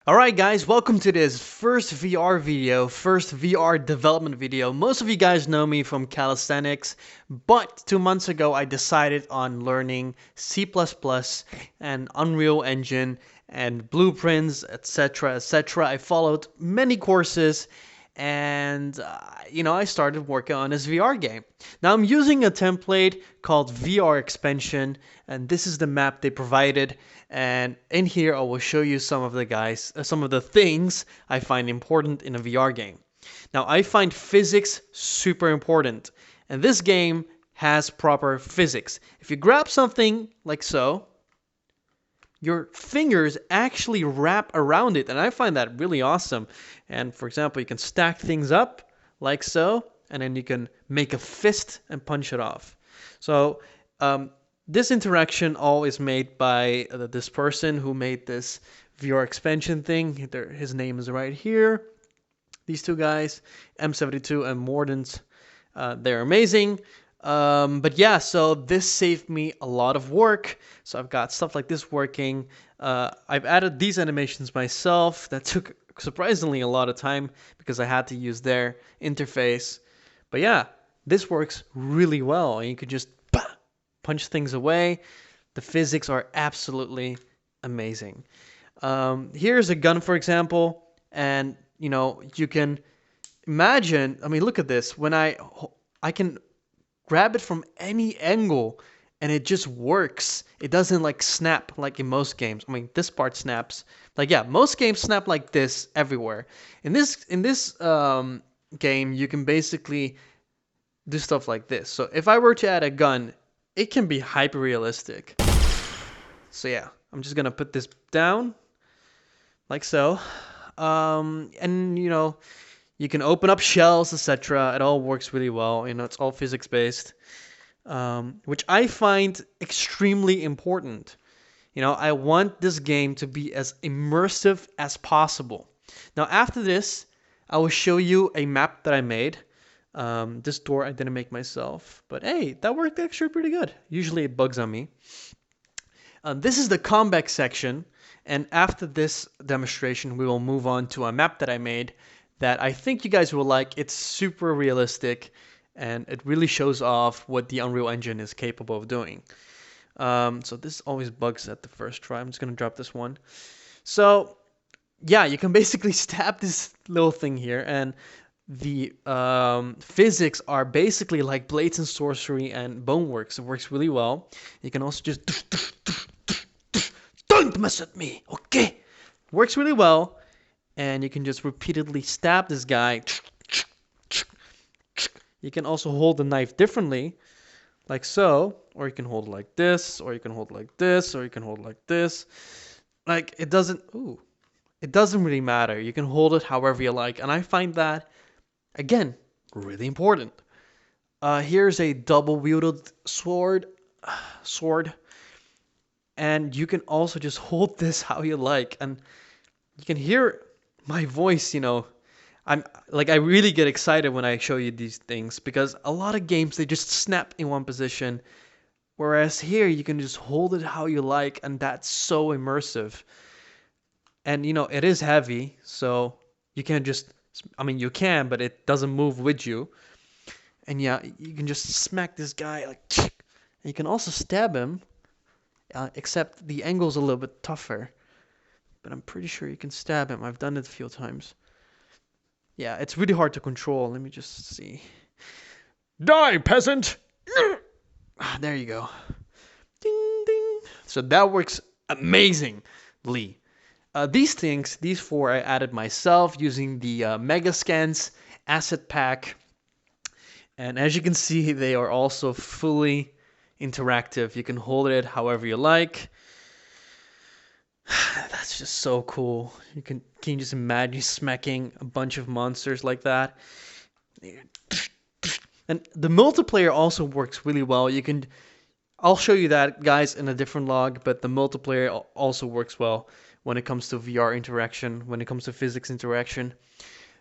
Alright guys, welcome to this first VR video, first VR development video. Most of you guys know me from calisthenics, but 2 months ago I decided on learning C++ and Unreal Engine and blueprints, etc, etc. I followed many courses and I started working on this VR game. Now I'm using a template called VR Expansion, and this is the map they provided. And in here, I will show you some of the things I find important in a VR game. Now I find physics super important, and this game has proper physics. If you grab something like so, your fingers actually wrap around it, and I find that really awesome. And for example, you can stack things up like so, and then you can make a fist and punch it off. So this interaction all is made by this person who made this VR expansion thing. His name is right here. These two guys, M72 and Mordens, they're amazing. But yeah, so this saved me a lot of work. So I've got stuff like this working. I've added these animations myself. That took surprisingly a lot of time because I had to use their interface. But yeah, this works really well. And you could just punch things away. The physics are absolutely amazing. Here's a gun, for example, and you can imagine. I mean, look at this. When I can grab it from any angle and it just works. It doesn't like snap like in most games. I mean, this part snaps. Like, yeah, most games snap like this everywhere. In this game, you can basically do stuff like this. So if I were to add a gun, it can be hyper realistic. So yeah, I'm just gonna put this down like so. And you can open up shells, etc. It all works really well. It's all physics based, which I find extremely important. I want this game to be as immersive as possible. Now, after this, I will show you a map that I made. This door I didn't make myself, but hey, that worked actually pretty good. Usually it bugs on me. This is the combat section, and after this demonstration, we will move on to a map that I made that I think you guys will like. It's super realistic, and it really shows off what the Unreal Engine is capable of doing. So this always bugs at the first try. I'm just going to drop this one. So yeah, you can basically stab this little thing here, and the physics are basically like Blades and Sorcery and Boneworks. It works really well. You can also just don't mess with me, okay? Works really well. And you can just repeatedly stab this guy. You can also hold the knife differently, like so, or you can hold it like this, or you can hold it like this, or you can hold it like this. Like, it doesn't really matter. You can hold it however you like, and I find that, again, really important. Here's a double-wielded sword, and you can also just hold this how you like, and you can hear my voice. I really get excited when I show you these things because a lot of games, they just snap in one position, whereas here you can just hold it how you like, and that's so immersive. And it is heavy, so you can't just, you can, but it doesn't move with you. And yeah, you can just smack this guy like, and you can also stab him, except the angle's a little bit tougher. But I'm pretty sure you can stab him. I've done it a few times. Yeah, it's really hard to control. Let me just see. Die, peasant! There you go. Ding, ding. So that works amazingly. These four, I added myself using the Mega Scans asset pack. And as you can see, they are also fully interactive. You can hold it however you like. That's just so cool. Can you just imagine smacking a bunch of monsters like that? And the multiplayer also works really well. I'll show you that, guys, in a different log, but the multiplayer also works well when it comes to VR interaction, when it comes to physics interaction.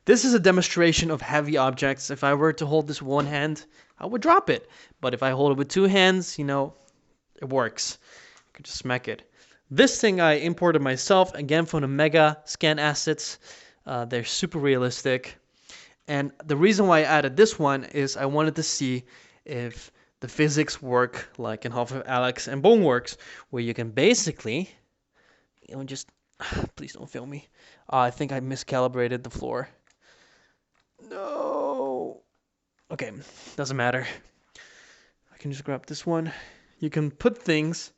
This is a demonstration of heavy objects. If I were to hold this one hand, I would drop it. But if I hold it with two hands, it works. I could just smack it. This thing I imported myself, again from the Mega Scan assets. They're super realistic. And the reason why I added this one is I wanted to see if the physics work like in Half of Alex and Boneworks, where you can basically, just, please don't film me. I think I miscalibrated the floor. No. Okay, doesn't matter. I can just grab this one. You can put things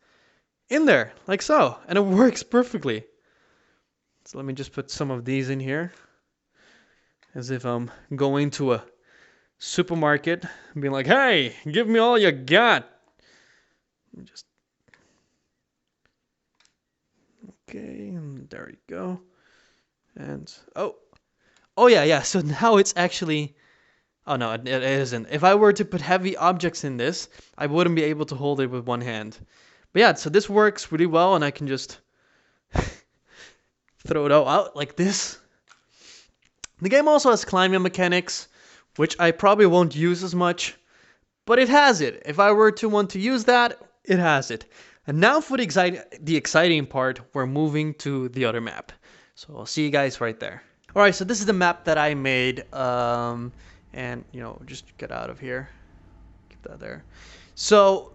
in there, like so, and it works perfectly. So let me just put some of these in here, as if I'm going to a supermarket and being like, hey, give me all you got. Just, okay, and there we go. And, oh yeah, so now it's actually, oh no, it isn't. If I were to put heavy objects in this, I wouldn't be able to hold it with one hand. But yeah, so this works really well, and I can just throw it out like this. The game also has climbing mechanics, which I probably won't use as much, but it has it. If I were to want to use that, it has it. And now for the exciting part, we're moving to the other map. So I'll see you guys right there. Alright, so this is the map that I made, and, just get out of here. Keep that there. So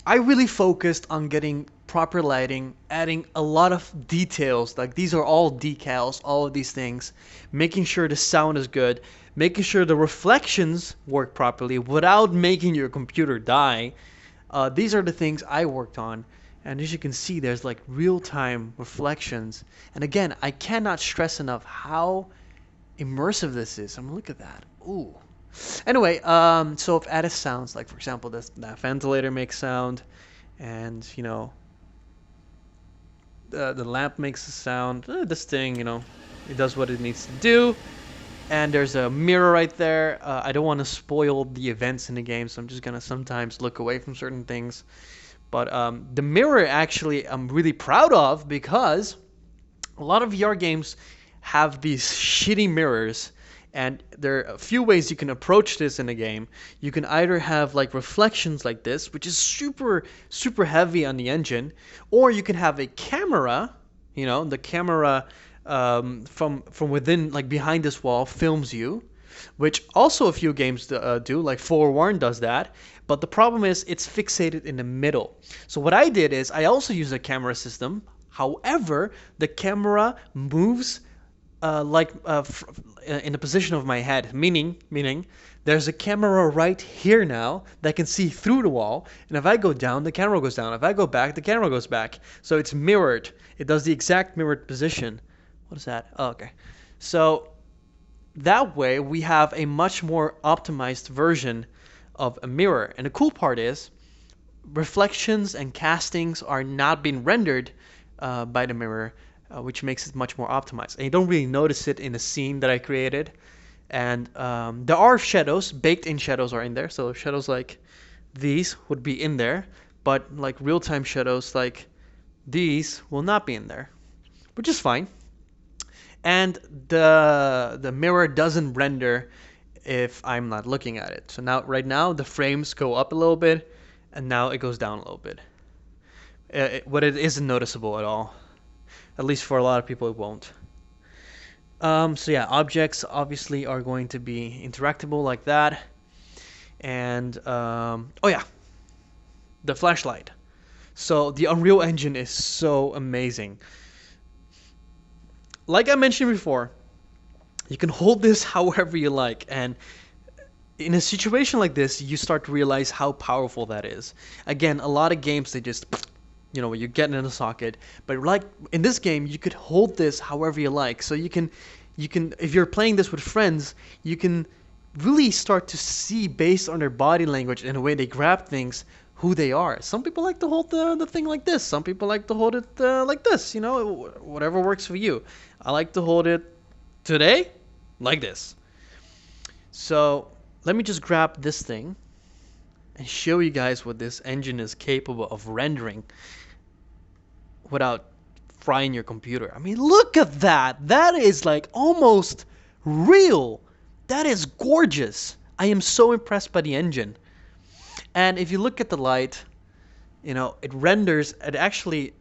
I really focused on getting proper lighting, adding a lot of details, like these are all decals, all of these things, making sure the sound is good, making sure the reflections work properly without making your computer die. These are the things I worked on, and as you can see, there's like real-time reflections. And again, I cannot stress enough how immersive this is. I mean, look at that. Ooh. Anyway, so I've added sounds, like for example, that ventilator makes sound, and the lamp makes a sound. This thing, it does what it needs to do. And there's a mirror right there. I don't want to spoil the events in the game, so I'm just gonna sometimes look away from certain things. But the mirror, actually, I'm really proud of, because a lot of VR games have these shitty mirrors. And there are a few ways you can approach this in a game. You can either have like reflections like this, which is super, super heavy on the engine, or you can have a camera, the camera from within, like behind this wall, films you, which also a few games do, like Forewarned does that. But the problem is it's fixated in the middle. So what I did is I also use a camera system. However, the camera moves in the position of my head, meaning there's a camera right here now that can see through the wall, and if I go down, the camera goes down. If I go back, the camera goes back. So it's mirrored. It does the exact mirrored position. What is that? Oh, okay. So that way we have a much more optimized version of a mirror. And the cool part is reflections and castings are not being rendered by the mirror, which makes it much more optimized. And you don't really notice it in the scene that I created. And there are shadows, baked-in shadows are in there. So shadows like these would be in there, but like real-time shadows like these will not be in there, which is fine. And the mirror doesn't render if I'm not looking at it. So now, right now, the frames go up a little bit, and now it goes down a little bit. But it isn't noticeable at all. At least for a lot of people, it won't. So yeah, objects obviously are going to be interactable like that. And, oh yeah, the flashlight. So the Unreal Engine is so amazing. Like I mentioned before, you can hold this however you like, and in a situation like this, you start to realize how powerful that is. Again, a lot of games, they just, you get it in a socket. But like in this game, you could hold this however you like. So you can, if you're playing this with friends, you can really start to see, based on their body language and the way they grab things, who they are. Some people like to hold the thing like this. Some people like to hold it like this. Whatever works for you. I like to hold it today like this. So let me just grab this thing and show you guys what this engine is capable of rendering without frying your computer. I mean, look at that. That is like almost real. That is gorgeous. I am so impressed by the engine. And if you look at the light, it renders, it actually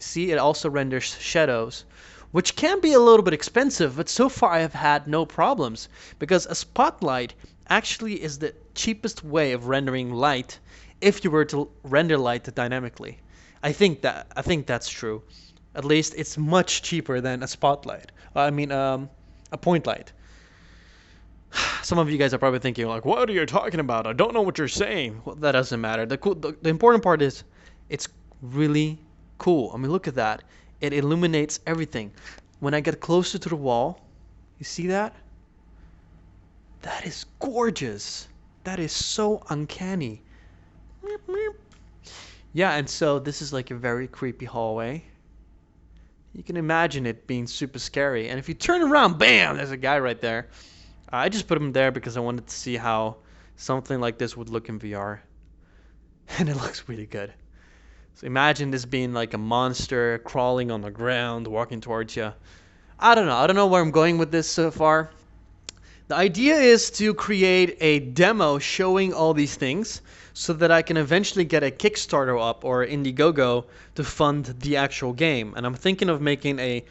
See, it also renders shadows, which can be a little bit expensive, but so far I have had no problems because a spotlight actually is the cheapest way of rendering light if you were to render light dynamically. I think that's true. At least it's much cheaper than a spotlight. A point light. Some of you guys are probably thinking like, "What are you talking about? I don't know what you're saying." Well, that doesn't matter. The important part is it's really cool. I mean, look at that. It illuminates everything. When I get closer to the wall, you see that? That is gorgeous. That is so uncanny. Yeah, and so this is like a very creepy hallway. You can imagine it being super scary. And if you turn around, bam, there's a guy right there. I just put him there because I wanted to see how something like this would look in VR. And it looks really good. So imagine this being like a monster crawling on the ground, walking towards you. I don't know. I don't know where I'm going with this so far. The idea is to create a demo showing all these things so that I can eventually get a Kickstarter up or Indiegogo to fund the actual game. And I'm thinking of making a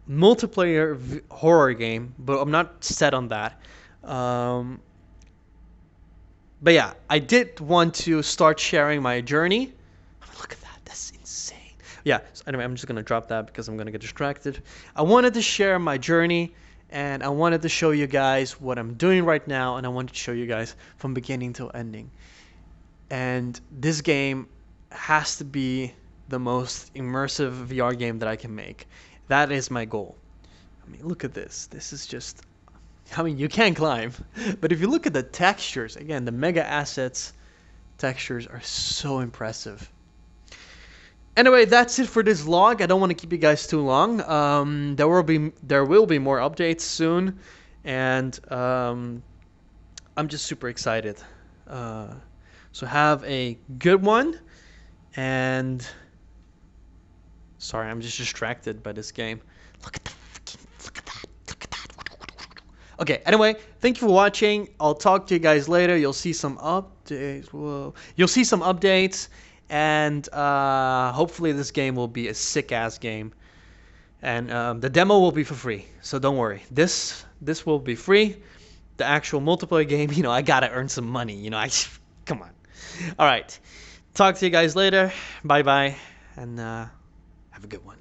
multiplayer horror game, but I'm not set on that. But yeah, I did want to start sharing my journey. Look at that. That's insane. Yeah, so anyway, I'm just going to drop that because I'm going to get distracted. I wanted to share my journey, and I wanted to show you guys what I'm doing right now, and I wanted to show you guys from beginning till ending. And this game has to be the most immersive VR game that I can make. That is my goal. I mean, look at this. This is just... I mean, you can climb, but if you look at the textures, again, the mega assets textures are so impressive. Anyway, that's it for this vlog. I don't want to keep you guys too long. There will be more updates soon, and I'm just super excited. So have a good one, and sorry, I'm just distracted by this game. Look at that. Okay, anyway, thank you for watching. I'll talk to you guys later. You'll see some updates. Whoa. You'll see some updates, and hopefully this game will be a sick-ass game. And the demo will be for free, so don't worry. This will be free. The actual multiplayer game, you know, I gotta earn some money. You know, come on. All right, talk to you guys later. Bye-bye, and have a good one.